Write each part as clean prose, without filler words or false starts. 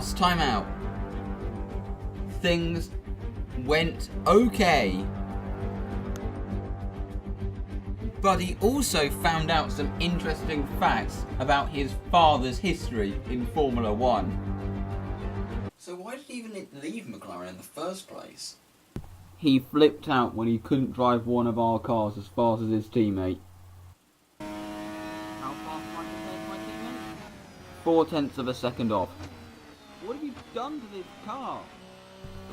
last time out, things went okay. But he also found out some interesting facts about his father's history in Formula 1. So why did he even leave McLaren in the first place? He flipped out when he couldn't drive one of our cars as fast as his teammate. How fast am I compared to my teammate? 0.4 of a second off. What have you done to this car?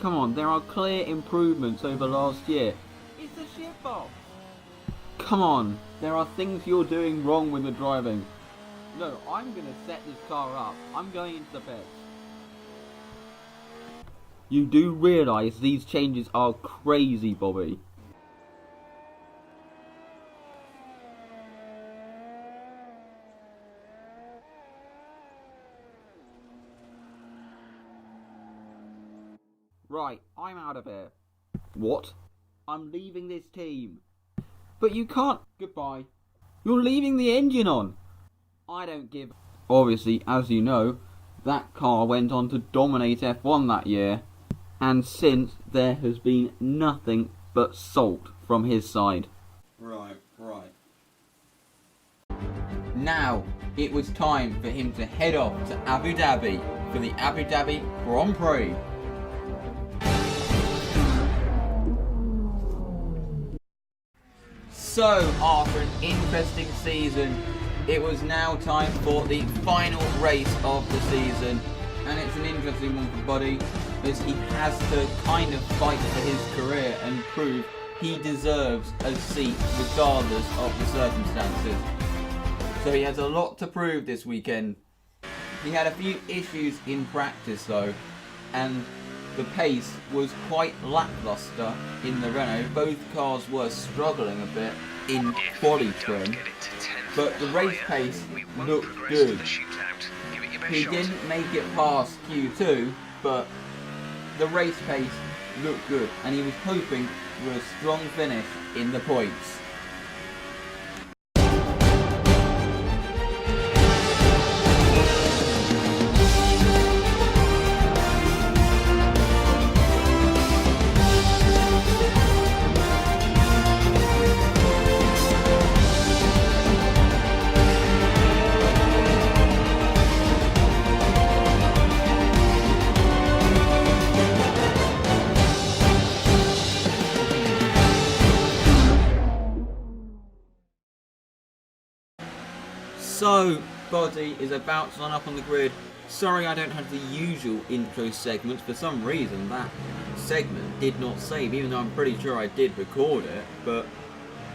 Come on, there are clear improvements over last year. It's a shitbox. Come on, there are things you're doing wrong with the driving. No, I'm going to set this car up. I'm going into the pits. You do realise these changes are crazy, Bobby. Right, I'm out of here. What? I'm leaving this team. But you can't. Goodbye. You're leaving the engine on. I don't give. Obviously, as you know, that car went on to dominate F1 that year. And since, there has been nothing but salt from his side. Right. Now, it was time for him to head off to Abu Dhabi for the Abu Dhabi Grand Prix. So, after an interesting season, it was now time for the final race of the season. And it's an interesting one for Buddy, as he has to kind of fight for his career and prove he deserves a seat regardless of the circumstances. So he has a lot to prove this weekend. He had a few issues in practice though, and the pace was quite lackluster in the Renault. Both cars were struggling a bit in quali trim, but the race pace looked good. He didn't make it past Q2, but the race pace looked good, and he was hoping for a strong finish in the points. So, Buddy is about to line up on the grid. Sorry I don't have the usual intro segments. For some reason that segment did not save, even though I'm pretty sure I did record it. But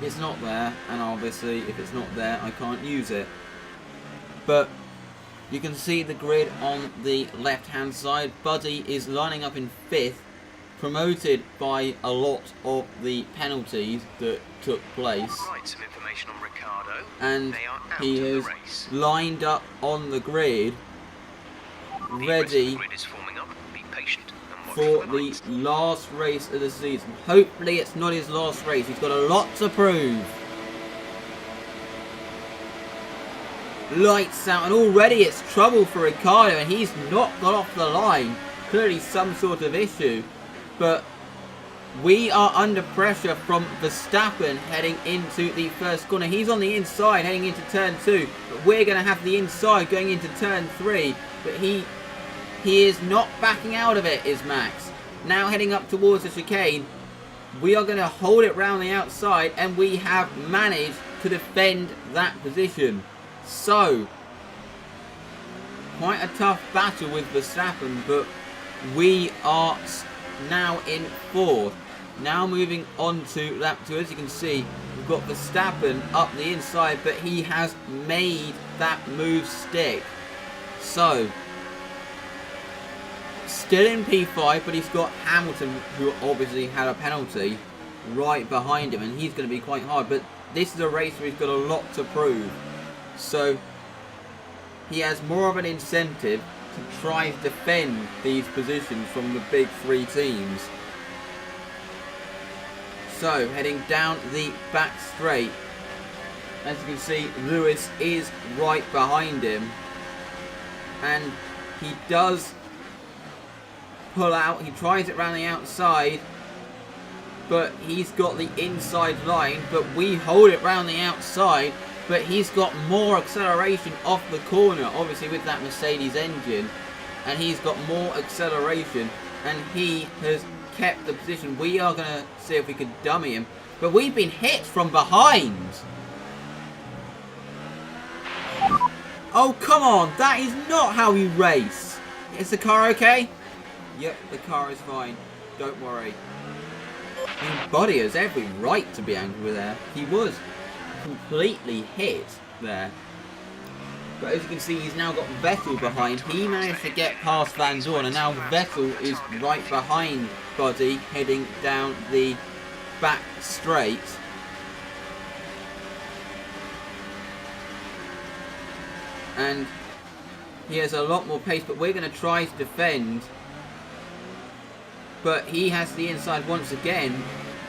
it's not there, and obviously if it's not there I can't use it. But you can see the grid on the left hand side. Buddy is lining up in 5th, promoted by a lot of the penalties that took place. And he is lined up on the grid, ready for the last race of the season. Hopefully it's not his last race. He's got a lot to prove. Lights out, and already it's trouble for Ricciardo, and he's not got off the line. Clearly some sort of issue, but we are under pressure from Verstappen heading into the first corner. He's on the inside heading into turn 2, but we're going to have the inside going into turn 3. But he is not backing out of it, is Max. Now heading up towards the chicane. We are going to hold it round the outside, and we have managed to defend that position. So, quite a tough battle with Verstappen, but we are now in 4th. Now moving on to lap 2, as you can see, we've got Verstappen up the inside, but he has made that move stick. So, still in P5, but he's got Hamilton, who obviously had a penalty, right behind him, and he's going to be quite hard. But this is a race where he's got a lot to prove. So, he has more of an incentive to try to defend these positions from the big 3 teams. So, heading down the back straight, as you can see, Lewis is right behind him, and he does pull out. He tries it around the outside, but he's got the inside line, but we hold it round the outside, but he's got more acceleration off the corner, obviously with that Mercedes engine, and he's got more acceleration, and he has kept the position. We are going to see if we can dummy him, but we've been hit from behind. Oh, come on, that is not how you race. Is the car okay? Yep, the car is fine, don't worry. I mean, Buddy has every right to be angry with there. He was completely hit there. But as you can see, he's now got Vettel behind. He managed to get past Van Dorn, and now Vettel is right behind Buddy, heading down the back straight. And he has a lot more pace, but we're going to try to defend. But he has the inside once again,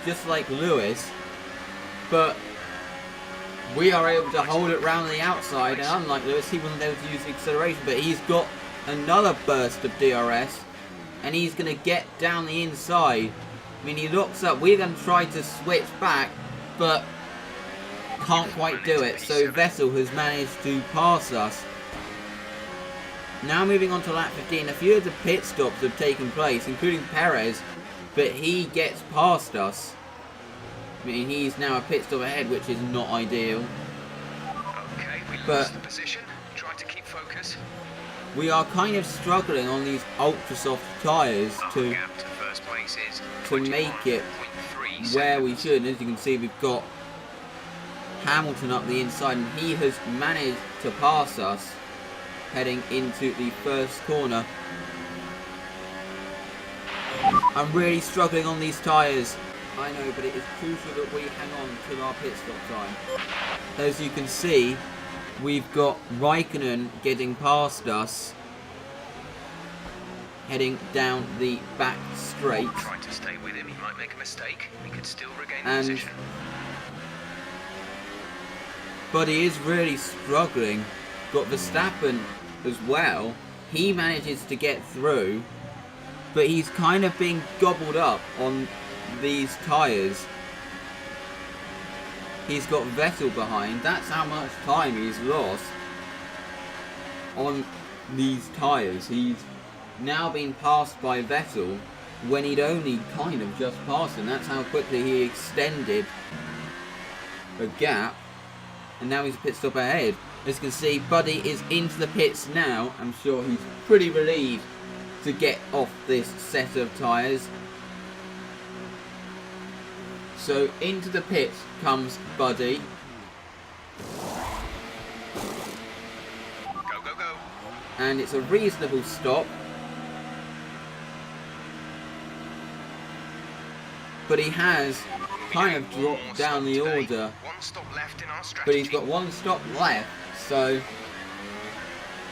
just like Lewis. But we are able to hold it round the outside, and unlike Lewis, he wasn't able to use the acceleration, but he's got another burst of DRS, and he's going to get down the inside. I mean, he locks up. We're going to try to switch back, but can't quite do it. So Vettel has managed to pass us. Now moving on to lap 15, a few of the pit stops have taken place, including Perez, but he gets past us. I mean, he's now a pit stop ahead, which is not ideal. Okay, we lost the position. Try to keep focus. We are kind of struggling on these ultra soft tyres to make it where we should. And as you can see, we've got Hamilton up the inside, and he has managed to pass us heading into the first corner. I'm really struggling on these tyres. I know, but it is crucial that we hang on till our pit stop time. As you can see, we've got Raikkonen getting past us, heading down the back straight. Try to stay with him, he might make a mistake. We could still regain the position. But he is really struggling. Got Verstappen as well. He manages to get through, but he's kind of being gobbled up on these tyres. He's got Vettel behind. That's how much time he's lost on these tyres. He's now been passed by Vettel when he'd only kind of just passed him. That's how quickly he extended a gap, and now he's a pit stop ahead. As you can see, Buddy is into the pits now. I'm sure he's pretty relieved to get off this set of tyres. So into the pits comes Buddy. Go, go, go. And it's a reasonable stop. But he has kind of dropped down the order. But he's got one stop left, so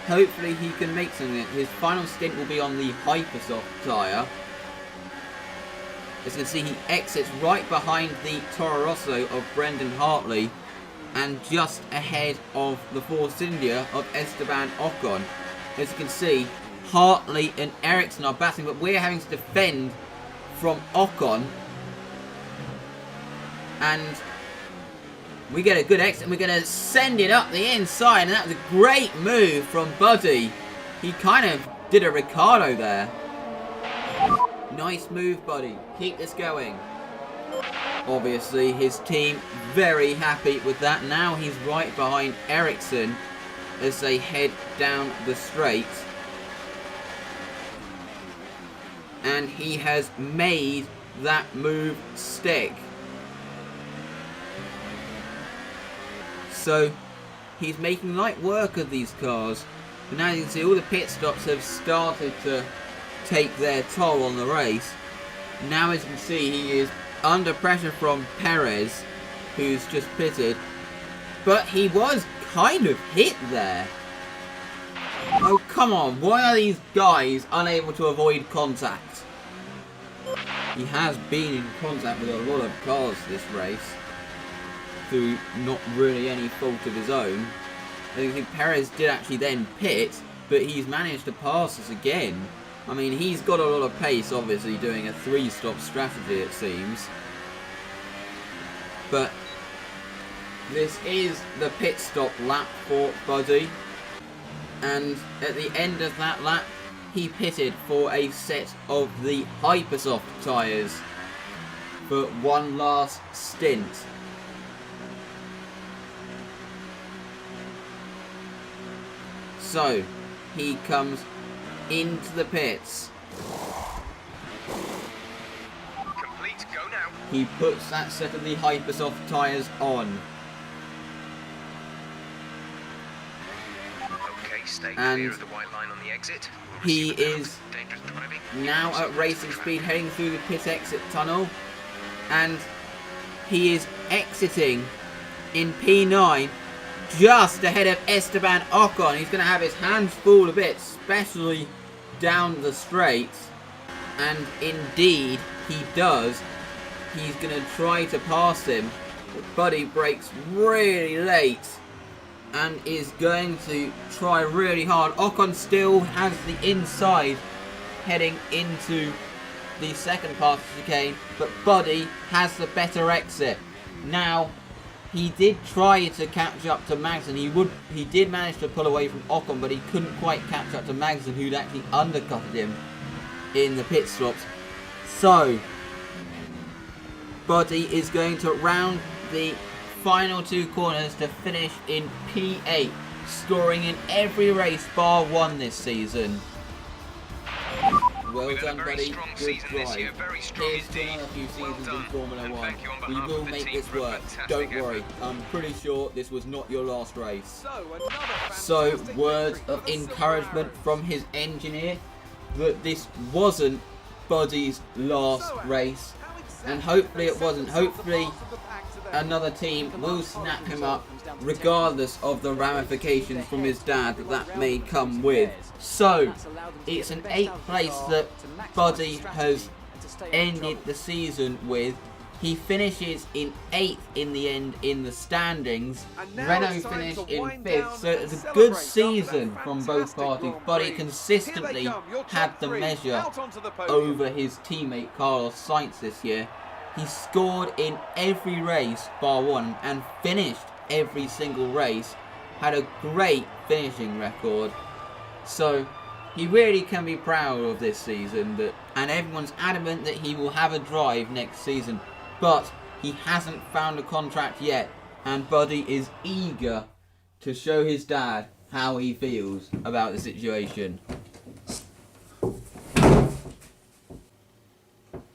hopefully he can make something. His final stint will be on the Hypersoft tyre. As you can see, he exits right behind the Toro Rosso of Brendan Hartley and just ahead of the Force India of Esteban Ocon. As you can see, Hartley and Ericsson are battling, but we're having to defend from Ocon. And we get a good exit, and we're going to send it up the inside, and that was a great move from Buddy. He kind of did a Ricardo there. Nice move, Buddy. Keep this going. Obviously, his team very happy with that. Now he's right behind Ericsson as they head down the straight. And he has made that move stick. So he's making light work of these cars. But now you can see all the pit stops have started to take their toll on the race. Now as you can see, he is under pressure from Perez, who's just pitted. But he was kind of hit there. Oh, come on. Why are these guys unable to avoid contact? He has been in contact with a lot of cars this race, through not really any fault of his own. I think Perez did actually then pit, but he's managed to pass us again. I mean, he's got a lot of pace, obviously, doing a 3-stop strategy, it seems. But this is the pit stop lap for Buddy. And at the end of that lap, he pitted for a set of the Hypersoft tyres for one last stint. So, he comes into the pits. Complete, go now. He puts that set of the Hypersoft tyres on. Okay, stay And clear of the white line on the exit. We'll he receive a penalty is for dangerous driving. now at racing speed, heading through the pit exit tunnel. And he is exiting in P9, just ahead of Esteban Ocon. He's going to have his hands full a bit, especially down the straights. And indeed, he does. He's going to try to pass him. But Buddy brakes really late and is going to try really hard. Ocon still has the inside heading into the second part of the chicane, but Buddy has the better exit. Now, he did try to catch up to Magnussen. He did manage to pull away from Ocon, but he couldn't quite catch up to Magnussen, who'd actually undercutted him in the pit stops. So, Buddy is going to round the final 2 corners to finish in P8, scoring in every race bar 1 this season. Well done, buddy. Good drive. Here's to another few seasons in Formula 1. We will make this work. Don't worry. I'm pretty sure this was not your last race. So, words of encouragement from his engineer that this wasn't Buddy's last race. And hopefully it wasn't. Hopefully another team will snap him up regardless of the ramifications from his dad that may come with. So, it's an 8th place that Buddy has ended the season with. He finishes in 8th in the end in the standings. Renault finished in 5th, so it's a good season from both parties. Buddy consistently had the measure over his teammate Carlos Sainz this year. He scored in every race bar 1 and finished every single race. Had a great finishing record. So he really can be proud of this season, and everyone's adamant that he will have a drive next season. But he hasn't found a contract yet, and Buddy is eager to show his dad how he feels about the situation.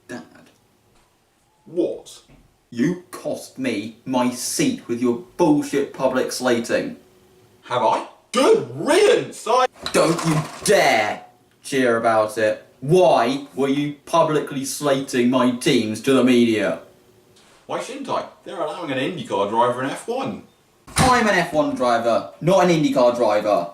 Dad. What? You cost me my seat with your bullshit public slating. Have I? Good riddance! Don't you dare cheer about it. Why were you publicly slating my teams to the media? Why shouldn't I? They're allowing an IndyCar driver in F1. I'm an F1 driver, not an IndyCar driver.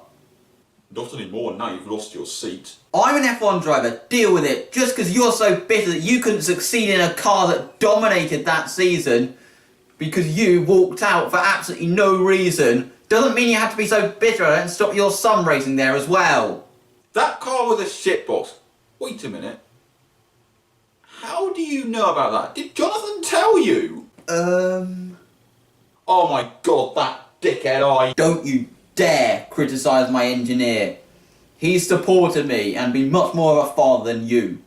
Not anymore, now you've lost your seat. I'm an F1 driver, deal with it. Just because you're so bitter that you couldn't succeed in a car that dominated that season because you walked out for absolutely no reason, doesn't mean you have to be so bitter and stop your son racing there as well. That car was a shitbox. Wait a minute. How do you know about that? Did Jonathan tell you? Oh my god, that dickhead Don't you dare criticise my engineer. He's supported me and been much more of a father than you.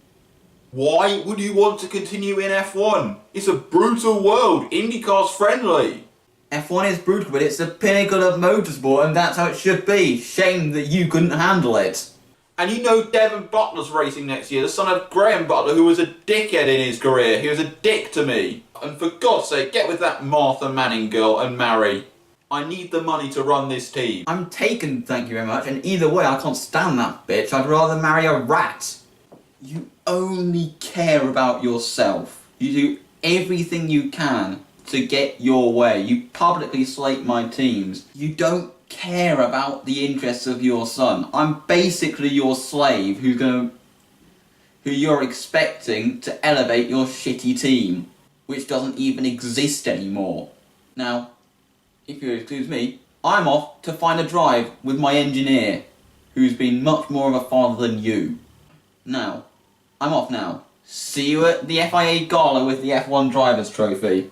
Why would you want to continue in F1? It's a brutal world. IndyCar's friendly. F1 is brutal, but it's the pinnacle of motorsport and that's how it should be. Shame that you couldn't handle it. And you know Devon Butler's racing next year, the son of Graham Butler, who was a dickhead in his career. He was a dick to me. And for God's sake, get with that Martha Manning girl and marry. I need the money to run this team. I'm taken, thank you very much, and either way I can't stand that bitch. I'd rather marry a rat. You only care about yourself. You do everything you can to get your way. You publicly slate my teams. You don't care about the interests of your son. I'm basically your slave who you're expecting to elevate your shitty team, which doesn't even exist anymore. Now, if you'll excuse me, I'm off to find a drive with my engineer, who's been much more of a father than you. No. I'm off now. See you at the FIA Gala with the F1 Drivers' Trophy.